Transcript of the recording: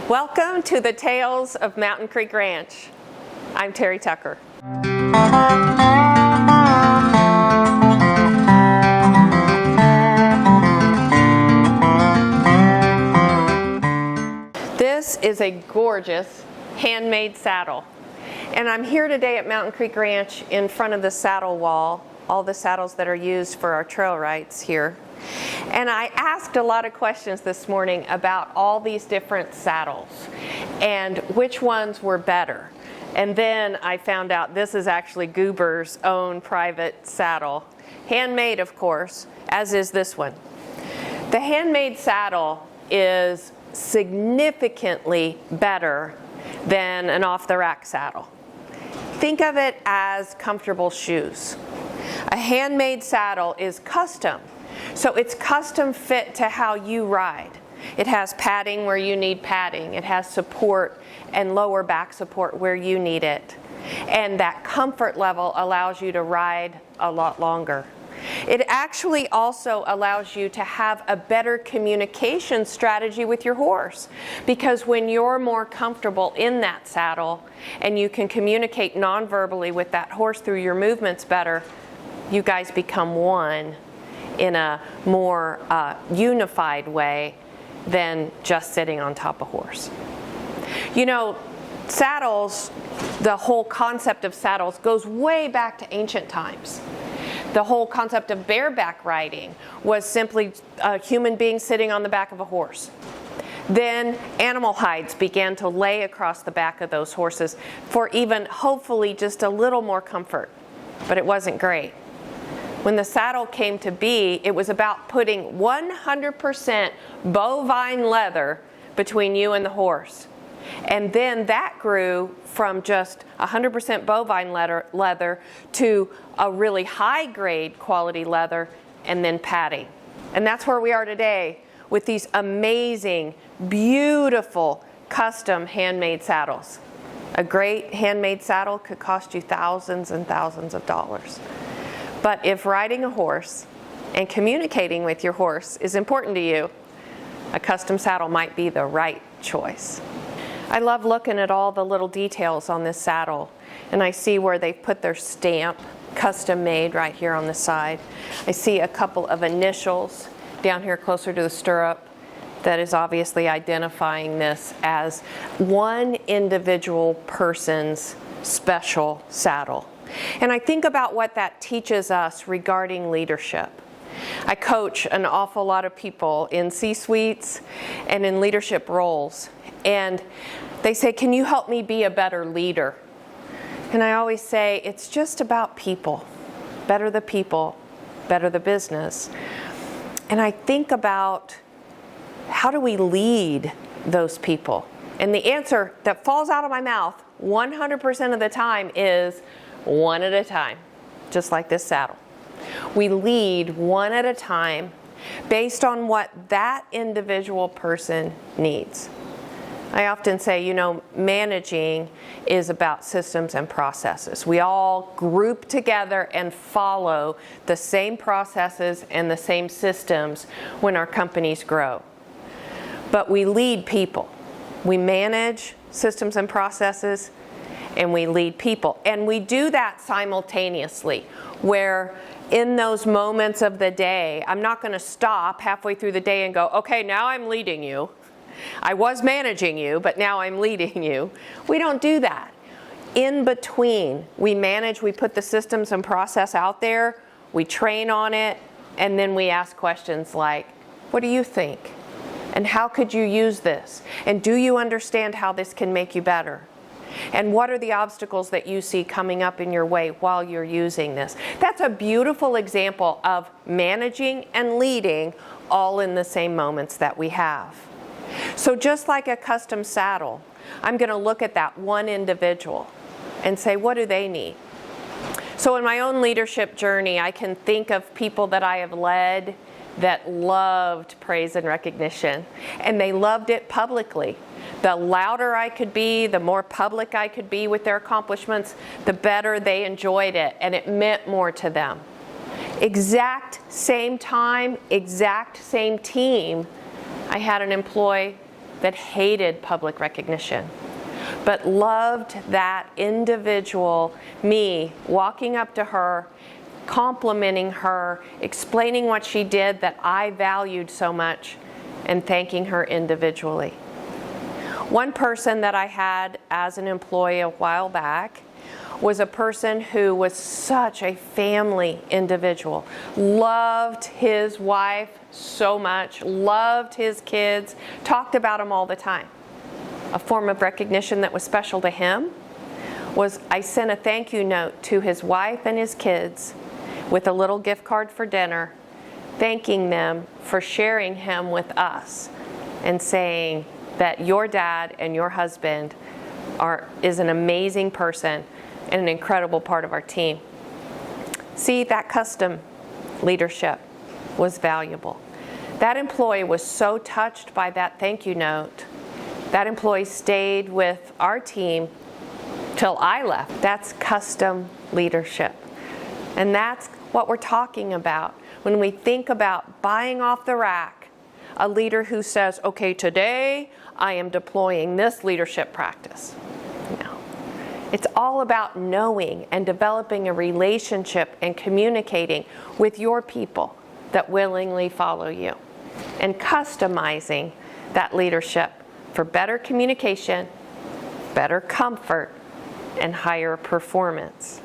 Welcome to the Tales of Mountain Creek Ranch. I'm Terry Tucker. This is a gorgeous handmade saddle. And I'm here today at Mountain Creek Ranch in front of the saddle wall, all the saddles that are used for our trail rides here. And I asked a lot of questions this morning about all these different saddles and which ones were better. And then I found out this is actually Goober's own private saddle. Handmade, of course, as is this one. The handmade saddle is significantly better than an off-the-rack saddle. Think of it as comfortable shoes. A handmade saddle is custom. So it's custom fit to how you ride. It has padding where you need padding. It has support and lower back support where you need it. And that comfort level allows you to ride a lot longer. It actually also allows you to have a better communication strategy with your horse, because when you're more comfortable in that saddle and you can communicate non-verbally with that horse through your movements better, you guys become one in a more unified way than just sitting on top of a horse. You know, saddles, the whole concept of saddles goes way back to ancient times. The whole concept of bareback riding was simply a human being sitting on the back of a horse. Then animal hides began to lay across the back of those horses for even hopefully just a little more comfort, but it wasn't great. When the saddle came to be, it was about putting 100% bovine leather between you and the horse. And then that grew from just 100% bovine leather to a really high grade quality leather and then padding. And that's where we are today with these amazing, beautiful, custom handmade saddles. A great handmade saddle could cost you thousands and thousands of dollars. But if riding a horse and communicating with your horse is important to you, a custom saddle might be the right choice. I love looking at all the little details on this saddle, and I see where they've put their stamp, custom made, right here on the side. I see a couple of initials down here closer to the stirrup that is obviously identifying this as one individual person's special saddle. And I think about what that teaches us regarding leadership. I coach an awful lot of people in C-suites and in leadership roles. And they say, "Can you help me be a better leader?" And I always say, it's just about people. Better the people, better the business. And I think about, how do we lead those people? And the answer that falls out of my mouth 100% of the time is one at a time, just like this saddle. We lead one at a time based on what that individual person needs. I often say, you know, managing is about systems and processes. We all group together and follow the same processes and the same systems when our companies grow. But we lead people. We manage systems and processes, and we lead people. And we do that simultaneously, where in those moments of the day, I'm not going to stop halfway through the day and go, okay, now I'm leading you. I was managing you, but now I'm leading you. We don't do that. In between, we manage, we put the systems and process out there, we train on it, and then we ask questions like, what do you think? And how could you use this? And do you understand how this can make you better? And what are the obstacles that you see coming up in your way while you're using this? That's a beautiful example of managing and leading all in the same moments that we have. So just like a custom saddle, I'm going to look at that one individual and say, what do they need? So in my own leadership journey, I can think of people that I have led that loved praise and recognition, and they loved it publicly. The louder I could be, the more public I could be with their accomplishments, the better they enjoyed it, and it meant more to them. Exact same time, exact same team, I had an employee that hated public recognition, but loved that individual, me, walking up to her, complimenting her, explaining what she did that I valued so much, and thanking her individually. One person that I had as an employee a while back was a person who was such a family individual, loved his wife so much, loved his kids, talked about them all the time. A form of recognition that was special to him was I sent a thank you note to his wife and his kids with a little gift card for dinner, thanking them for sharing him with us and saying that your dad and your husband is an amazing person and an incredible part of our team. See, that custom leadership was valuable. That employee was so touched by that thank you note. That employee stayed with our team till I left. That's custom leadership. And that's what we're talking about when we think about buying off the rack a leader who says, okay, today I am deploying this leadership practice. No. It's all about knowing and developing a relationship and communicating with your people that willingly follow you and customizing that leadership for better communication, better comfort, and higher performance.